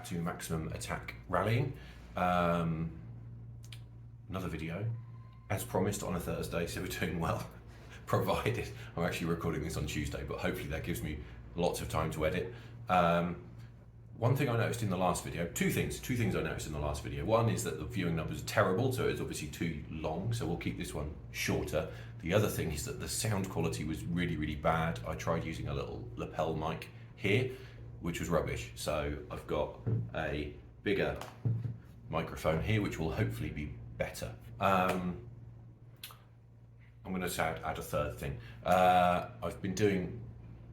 to Maximum Attack Rallying. Another video, as promised, on a Thursday, so we're doing well, provided I'm actually recording this on Tuesday, but hopefully that gives me lots of time to edit. One thing I noticed in the last video, two things I noticed in the last video. One is that the viewing numbers are terrible, so it's obviously too long, so we'll keep this one shorter. The other thing is that the sound quality was really bad. I tried using a little lapel mic here, which was rubbish. So I've got a bigger microphone here, which will hopefully be better. I'm going to add a third thing. I've been doing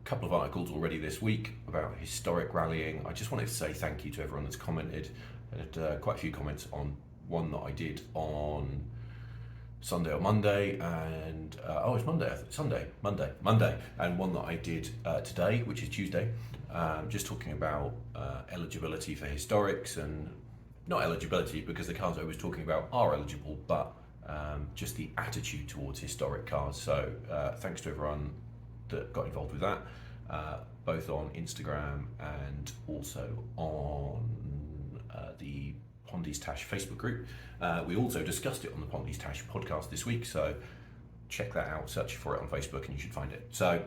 a couple of articles already this week about historic rallying. I just wanted to say thank you to everyone that's commented. I had quite a few comments on one that I did on Sunday or Monday, and it's Monday, and one that I did today, which is Tuesday, just talking about eligibility for historics, and not eligibility because the cars I was talking about are eligible, but just the attitude towards historic cars. So thanks to everyone that got involved with that, both on Instagram and also on the Pondy's Tash Facebook group. We also discussed it on the Pondy's Tash podcast this week, so check that out, search for it on Facebook and you should find it. So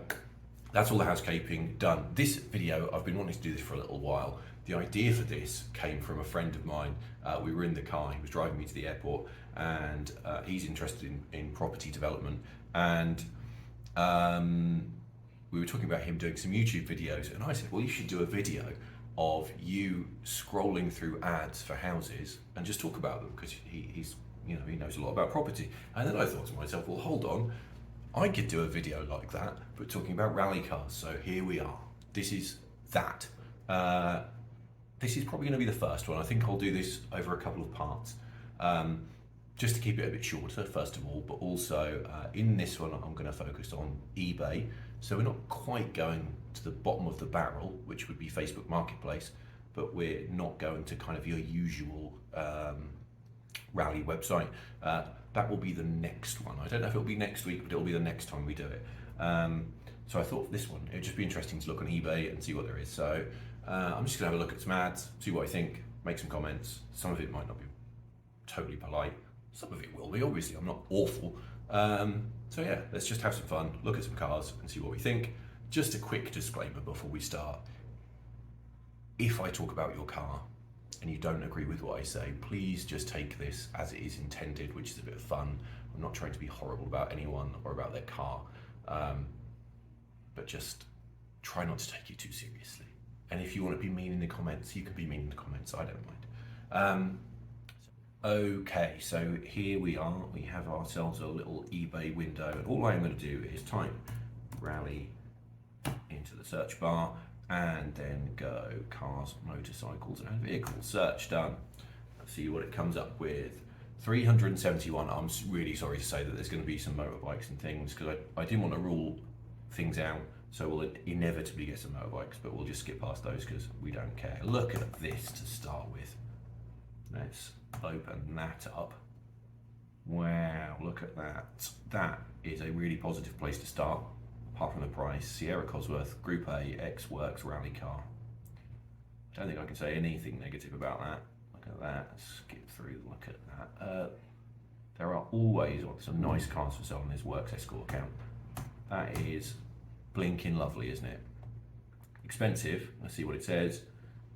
that's all the housekeeping done. This video, I've been wanting to do this for a little while. The idea for this came from a friend of mine. We were in the car, he was driving me to the airport, and he's interested in property development, and we were talking about him doing some YouTube videos, and I said, well, you should do a video of you scrolling through ads for houses and just talk about them, because he's he knows a lot about property. And then I thought to myself, well, hold on, I could do a video like that but talking about rally cars. So here we are. This is that. This is probably going to be the first one. I think I'll do this over a couple of parts, just to keep it a bit shorter, first of all, but also in this one I'm going to focus on eBay. So we're not quite going to the bottom of the barrel, which would be Facebook Marketplace, but we're not going to kind of your usual rally website. That will be the next one. I don't know if it'll be next week, but it'll be the next time we do it. So I thought for this one, it'd just be interesting to look on eBay and see what there is. So I'm just gonna have a look at some ads, see what I think, make some comments. Some of it might not be totally polite. Some of it will be, obviously, I'm not awful. So yeah, let's just have some fun, look at some cars and see what we think. Just a quick disclaimer before we start. If I talk about your car and you don't agree with what I say, please just take this as it is intended, which is a bit of fun. I'm not trying to be horrible about anyone or about their car, but just try not to take it too seriously. And if you want to be mean in the comments, you can be mean in the comments, I don't mind. Okay, so here we are. We have ourselves a little eBay window, and all I'm going to do is type rally into the search bar and then go cars, motorcycles and vehicles. Search done. Let's see what it comes up with. 371. I'm really sorry to say that there's going to be some motorbikes and things, because I didn't want to rule things out, so we'll inevitably get some motorbikes, but we'll just skip past those because we don't care. Look at this to start with. Let's open that up. Wow, look at that. That is a really positive place to start, apart from the price. Sierra Cosworth, Group A, X-Works rally car. I don't think I can say anything negative about that. Look at that, skip through, look at that. There are always some nice cars for sale on this Works Escort account. That is blinking lovely, isn't it? Expensive, let's see what it says.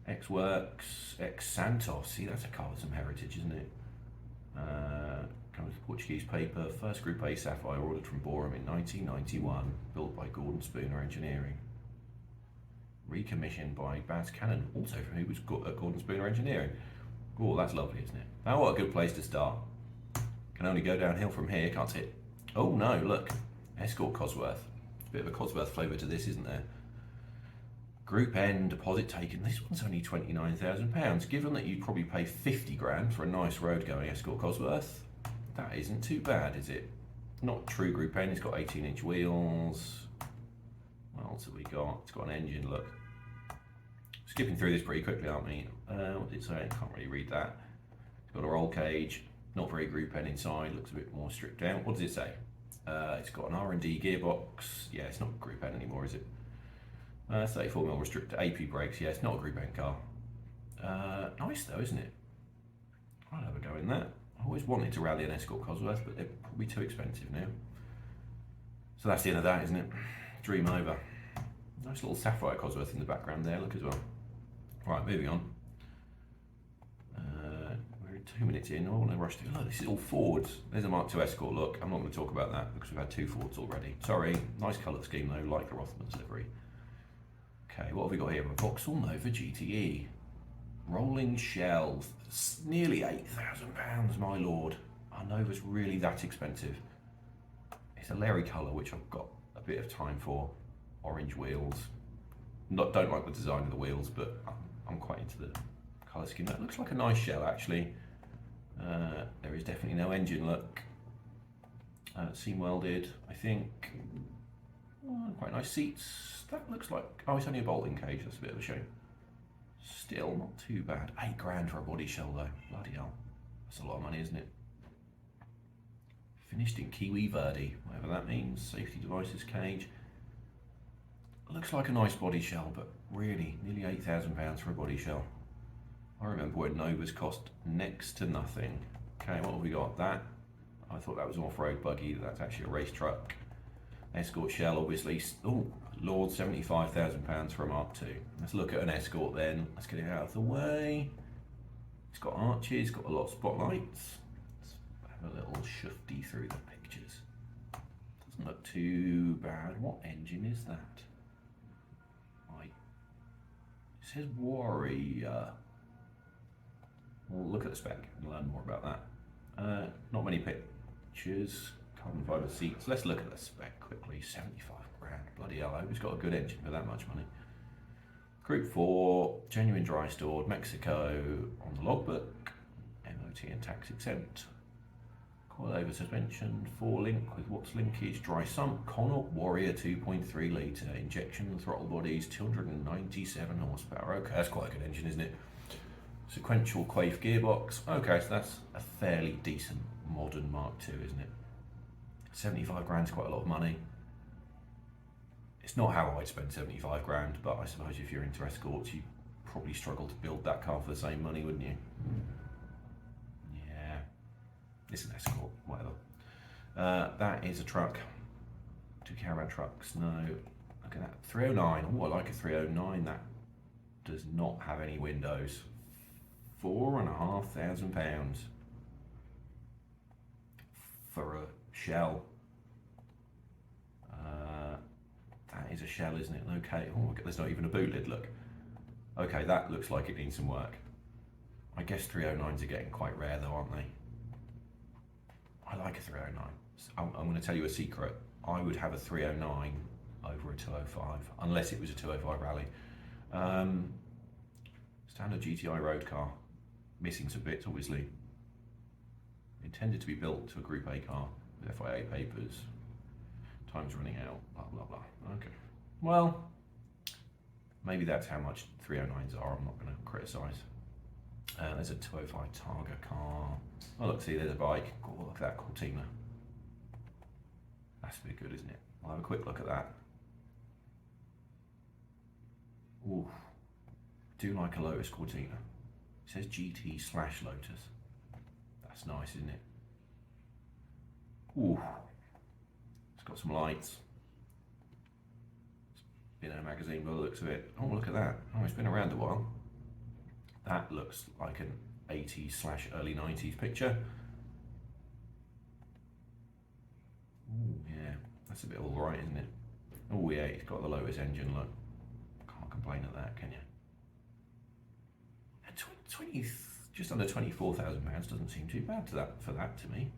X-Works, X-Santos, see that's a car with some heritage, isn't it? Comes with Portuguese paper, first Group A Sapphire ordered from Borum in 1991, built by Gordon Spooner Engineering. Recommissioned by Baz Cannon, also from who was at Gordon Spooner Engineering. Oh, that's lovely, isn't it? Now what a good place to start. Can only go downhill from here, can't it? Oh no, look, Escort Cosworth. It's a bit of a Cosworth flavour to this, isn't there? Group N, deposit taken. This one's only £29,000. Given that you'd probably pay 50 grand for a nice road going Escort Cosworth, that isn't too bad, is it? Not true Group N, it's got 18-inch wheels. What else have we got? It's got an engine, look. Skipping through this pretty quickly, aren't we? What did it say? I can't really read that. It's got a roll cage, not very Group N inside, looks a bit more stripped out. What does it say? It's got an R&D gearbox. Yeah, it's not Group N anymore, is it? 34mm restricted AP brakes. Yeah, it's not a Group N car. Nice though, isn't it? I'll have a go in that. I always wanted to rally an Escort Cosworth, but they're probably too expensive now. So that's the end of that, isn't it? Dream over. Nice little sapphire Cosworth in the background there, look as well. Right, moving on. We're 2 minutes in. I want to rush through. Look, this is all Fords. There's a Mark II Escort look. I'm not going to talk about that because we've had 2 Fords already. Sorry, nice colour scheme though, like the Rothmans livery. Okay, what have we got here? A Vauxhall Nova GTE. Rolling shells. It's nearly £8,000, my lord. Our Nova's really that expensive. It's a Larry colour, which I've got a bit of time for. Orange wheels. Don't like the design of the wheels, but I'm quite into the colour scheme. That looks like a nice shell, actually. There is definitely no engine look. Seam welded, I think. Oh, quite nice seats. That looks like, oh, it's only a bolting cage. That's a bit of a shame. Still not too bad. £8 for a body shell though. Bloody hell. That's a lot of money, isn't it? Finished in Kiwi Verde, whatever that means. Safety devices cage. Looks like a nice body shell, but really, nearly £8,000 for a body shell. I remember when Novas cost next to nothing. Okay, what have we got? That, I thought that was an off-road buggy. That's actually a race truck. Escort shell, obviously. Oh, Lord, £75,000 for a Mark II. Let's look at an Escort then. Let's get it out of the way. It's got arches, got a lot of spotlights. Let's have a little shufty through the pictures. Doesn't look too bad. What engine is that? It says Warrior. We'll look at the spec and learn more about that. Not many pictures. Carbon fibre seats. Let's look at the spec quickly. 75 grand. Bloody hell, I hope it's got a good engine for that much money. Group 4, genuine dry stored, Mexico on the logbook. MOT and tax exempt. Coil over suspension, 4-link with Watts linkage, dry sump, Connaught Warrior 2.3 litre, injection throttle bodies, 297 horsepower. Okay, that's quite a good engine, isn't it? Sequential Quaife gearbox. Okay, so that's a fairly decent modern Mark II, isn't it? 75 grand's quite a lot of money. It's not how I'd spend 75 grand, but I suppose if you're into Escorts, you probably struggle to build that car for the same money, wouldn't you? Yeah, it's an Escort, whatever. That is a truck. 2 caravan trucks, no. Look at that, 309. Oh, I like a 309. That does not have any windows. £4,500 for a shell. That is a shell, isn't it? Okay. Oh, there's not even a boot lid. Look. Okay, that looks like it needs some work. I guess 309s are getting quite rare, though, aren't they? I like a 309. I'm going to tell you a secret. I would have a 309 over a 205, unless it was a 205 rally. Standard GTI road car. Missing some bits, obviously. Intended to be built to a Group A car with FIA papers. Time's running out, blah, blah, blah. Okay. Well, maybe that's how much 309s are. I'm not going to criticise. There's a 205 Targa car. Oh, look, see, there's a bike. Oh, look at that Cortina. That's a bit good, isn't it? I'll have a quick look at that. Ooh. Do like a Lotus Cortina. It says GT/Lotus. That's nice, isn't it? Ooh. It's got some lights. It's been in a magazine by the looks of it. Oh, look at that. Oh, it's been around a while. That looks like an 80s/early 90s picture. Ooh, yeah. That's a bit alright, isn't it? Oh, yeah, it's got the Lotus engine, look. Can't complain at that, can you? And 20, just under £24,000 doesn't seem too bad for that to me.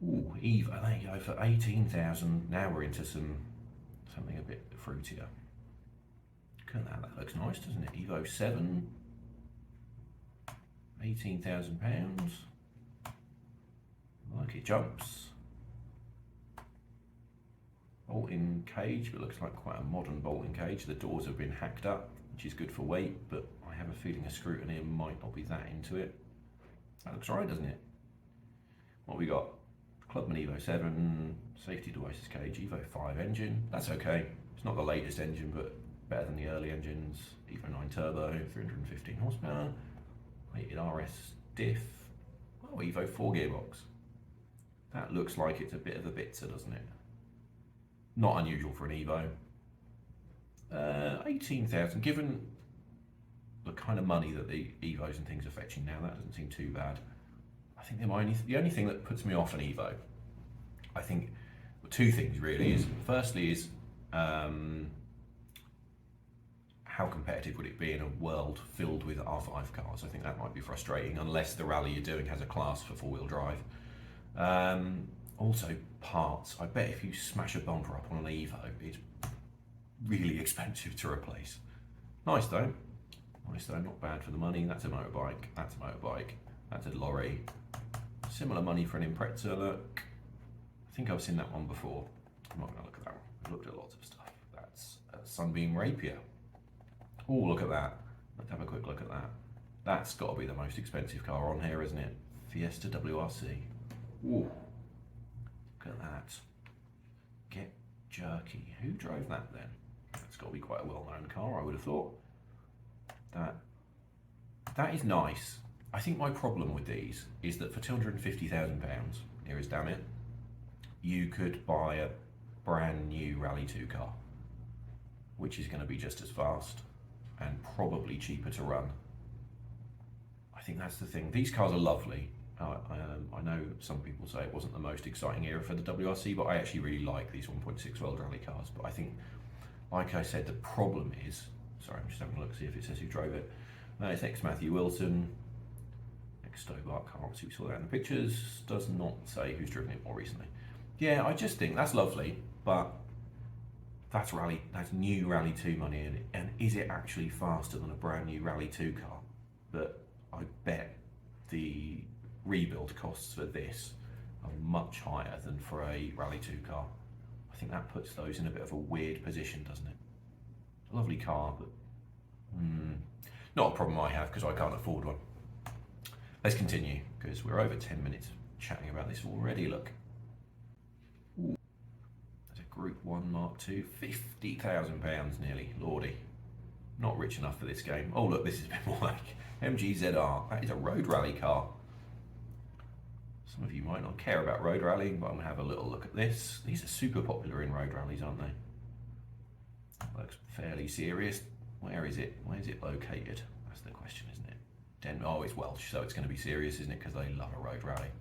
Ooh, Evo, there you go, for 18,000. Now we're into something a bit fruitier. Look at that, that looks nice, doesn't it? Evo 7, £18,000. Like it jumps. Bolting cage, but looks like quite a modern bolting cage. The doors have been hacked up, which is good for weight, but I have a feeling a scrutineer might not be that into it. That looks right, doesn't it? What we got? Clubman Evo 7, safety devices cage, Evo 5 engine. That's okay. It's not the latest engine, but better than the early engines. Evo 9 turbo, 315 horsepower, rated RS diff. Oh, Evo 4 gearbox. That looks like it's a bit of a bitzer, doesn't it? Not unusual for an Evo. 18,000, given the kind of money that the Evos and things are fetching now, that doesn't seem too bad. I think the only thing that puts me off an Evo, I think, well, two things really, is firstly is how competitive would it be in a world filled with R5 cars? I think that might be frustrating unless the rally you're doing has a class for four-wheel drive. Also parts, I bet if you smash a bumper up on an Evo, it's really expensive to replace. Nice though, not bad for the money. That's a motorbike, that's a motorbike, that's a lorry. Similar money for an Impreza, look. I think I've seen that one before. I'm not gonna look at that one. I've looked at lots of stuff. That's a Sunbeam Rapier. Oh, look at that. Let's have a quick look at that. That's got to be the most expensive car on here, isn't it? Fiesta WRC. Ooh, look at that. Get jerky. Who drove that then? That's got to be quite a well-known car, I would have thought. That is nice. I think my problem with these is that for £250,000, here is damn it, you could buy a brand new Rally 2 car, which is going to be just as fast and probably cheaper to run. I think that's the thing. These cars are lovely. I know some people say it wasn't the most exciting era for the WRC, but I actually really like these 1.6 World Rally cars. But I think, like I said, the problem is, sorry, I'm just having a look to see if it says who drove it. It's ex-Matthew Wilson, ex-Stobart, can't see, we saw that in the pictures, does not say who's driven it more recently. Yeah, I just think that's lovely, but that's new Rally 2 money, and is it actually faster than a brand new Rally 2 car? But I bet the rebuild costs for this are much higher than for a Rally 2 car. I think that puts those in a bit of a weird position, doesn't it? A lovely car, but not a problem I have because I can't afford one. Let's continue because we're over 10 minutes chatting about this already. Look. Ooh. Group 1 Mark II, £50,000 nearly, lordy. Not rich enough for this game. Oh look, this is a bit more like MGZR. That is a road rally car. Some of you might not care about road rallying, but I'm gonna have a little look at this. These are super popular in road rallies, aren't they? Looks fairly serious. Where is it? Where is it located? That's the question, isn't it? Oh, it's Welsh, so it's gonna be serious, isn't it? Because they love a road rally.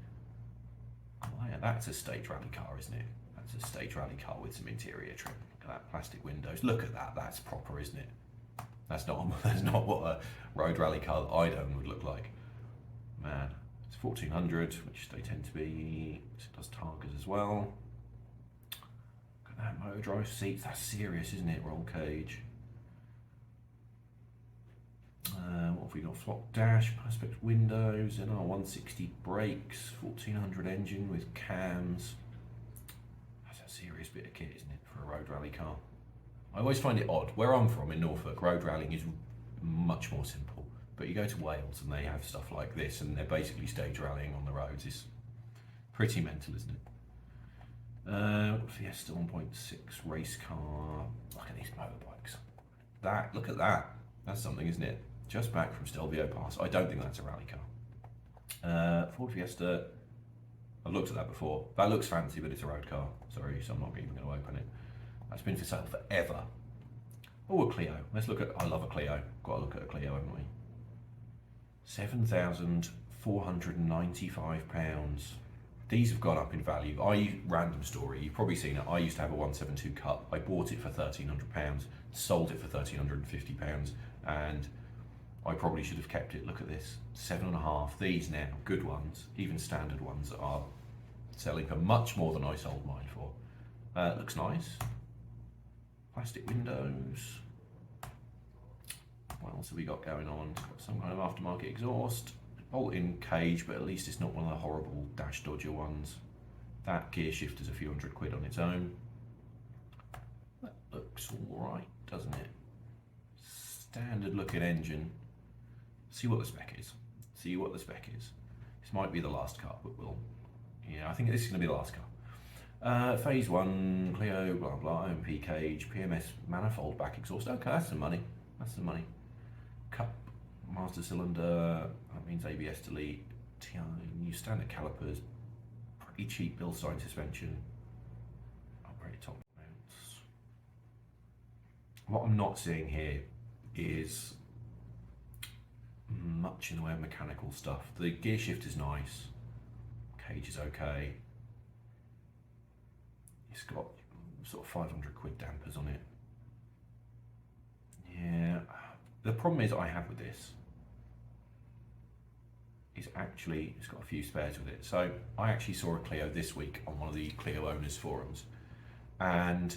Oh yeah, that's a stage rally car, isn't it? It's a stage rally car with some interior trim. Look at that, plastic windows. Look at that, that's proper, isn't it? That's not what a road rally car that I'd own would look like. Man, it's 1400, which they tend to be. It does Targas as well. Look at that, motor drive seats. That's serious, isn't it? Roll cage. What have we got? Flop dash, perspex windows, NR160 brakes, 1400 engine with cams. Serious bit of kit, isn't it, for a road rally car? I always find it odd. Where I'm from in Norfolk, road rallying is much more simple. But you go to Wales and they have stuff like this, and they're basically stage rallying on the roads. It's pretty mental, isn't it? Fiesta 1.6 race car. Look at these motorbikes. Look at that. That's something, isn't it? Just back from Stelvio Pass. I don't think that's a rally car. Ford Fiesta. I've looked at that before. That looks fancy, but it's a road car. Sorry, so I'm not even going to open it. That's been for sale forever. Oh, a Clio. Let's look at, I love a Clio. Got to look at a Clio, haven't we? £7,495. These have gone up in value. Random story, you've probably seen it. I used to have a 172 Cup. I bought it for £1,300, sold it for £1,350, and I probably should have kept it. Look at this, 7.5. These now, good ones, even standard ones, are selling for much more than I sold mine for. Looks nice. Plastic windows. What else have we got going on? It's got some kind of aftermarket exhaust. Bolt-in cage, but at least it's not one of the horrible dash dodger ones. That gear shifter's a few £100 on its own. That looks all right, doesn't it? Standard looking engine. See what the spec is. See what the spec is. This might be the last car, but yeah, I think this is going to be the last car. Phase 1, Clio, blah blah, OMP cage, PMS manifold back exhaust. Okay, that's some money. That's some money. Cup, master cylinder, that means ABS delete, TI, new standard calipers, pretty cheap Bilstein suspension, upgraded top mounts. What I'm not seeing here is much in the way of mechanical stuff. The gear shift is nice, cage is okay. It's got sort of 500 quid dampers on it. Yeah, the problem is I have with this is actually it's got a few spares with it. So I actually saw a Clio this week on one of the Clio owners forums, and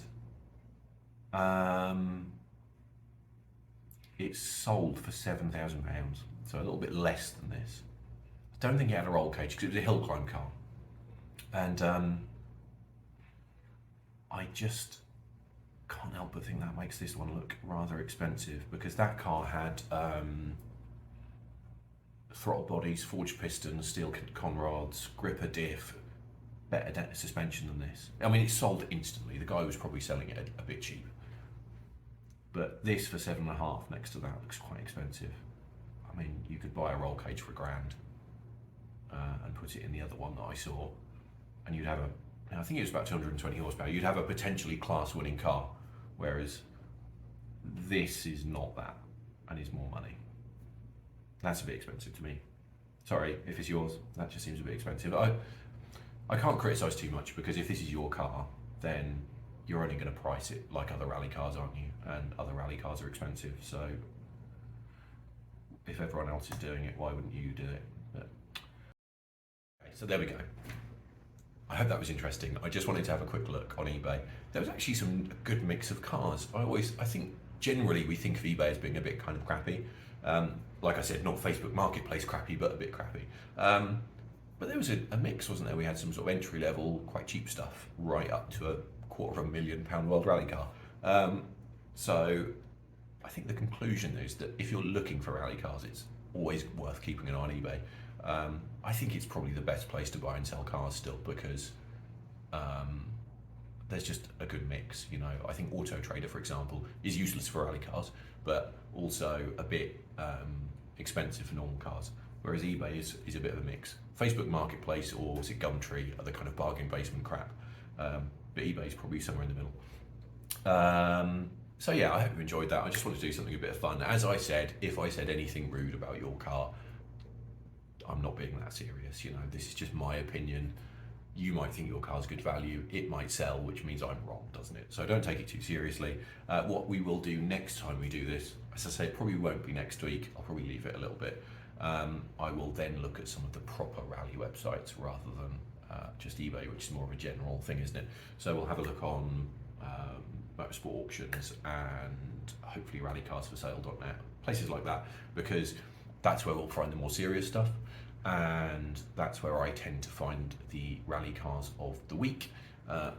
it's sold for £7,000, so a little bit less than this. I don't think it had a roll cage because it was a hill climb car, and I just can't help but think that makes this one look rather expensive, because that car had throttle bodies, forged pistons, steel conrods, gripper diff, better suspension than this. I mean, it sold instantly. The guy was probably selling it a bit cheap. But this for 7.5 next to that looks quite expensive. I mean, you could buy a roll cage for £1,000 and put it in the other one that I saw, and you'd have I think it was about 220 horsepower. You'd have a potentially class-winning car, whereas this is not that, and is more money. That's a bit expensive to me. Sorry if it's yours. That just seems a bit expensive. I can't criticise too much, because if this is your car, then you're only going to price it like other rally cars, aren't you? And other rally cars are expensive, so if everyone else is doing it, why wouldn't you do it? But, okay, so there we go. I hope that was interesting. I just wanted to have a quick look on eBay. There was actually some good mix of cars. I think generally we think of eBay as being a bit kind of crappy. Like I said, not Facebook Marketplace crappy, but a bit crappy. But there was a mix, wasn't there? We had some sort of entry level, quite cheap stuff, right up to a £250,000 World Rally car. So I think the conclusion is that if you're looking for rally cars, it's always worth keeping an eye on eBay. I think it's probably the best place to buy and sell cars still, because there's just a good mix. You know, I think Auto Trader, for example, is useless for rally cars, but also a bit expensive for normal cars. Whereas eBay is a bit of a mix. Facebook Marketplace, or is it Gumtree, are the kind of bargain basement crap. But eBay is probably somewhere in the middle. So yeah, I hope you enjoyed that. I just wanted to do something a bit of fun. As I said, if I said anything rude about your car, I'm not being that serious. You know, this is just my opinion. You might think your car's good value. It might sell, which means I'm wrong, doesn't it? So don't take it too seriously. What we will do next time we do this, as I say, it probably won't be next week. I'll probably leave it a little bit. I will then look at some of the proper rally websites rather than just eBay, which is more of a general thing, isn't it? So we'll have a look on motorsport auctions and hopefully rallycarsforsale.net, places like that, because that's where we'll find the more serious stuff, and that's where I tend to find the rally cars of the week,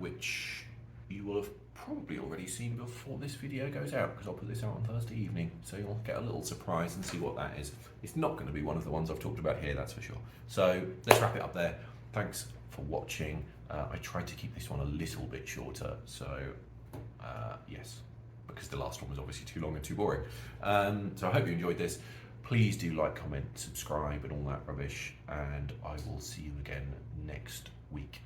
which you will have probably already seen before this video goes out, because I'll put this out on Thursday evening, so you'll get a little surprise and see what that is. It's not going to be one of the ones I've talked about here, that's for sure. So let's wrap it up there. Thanks for watching. I tried to keep this one a little bit shorter, so yes, because the last one was obviously too long and too boring. So I hope you enjoyed this. Please do like, comment, subscribe and all that rubbish, and I will see you again next week.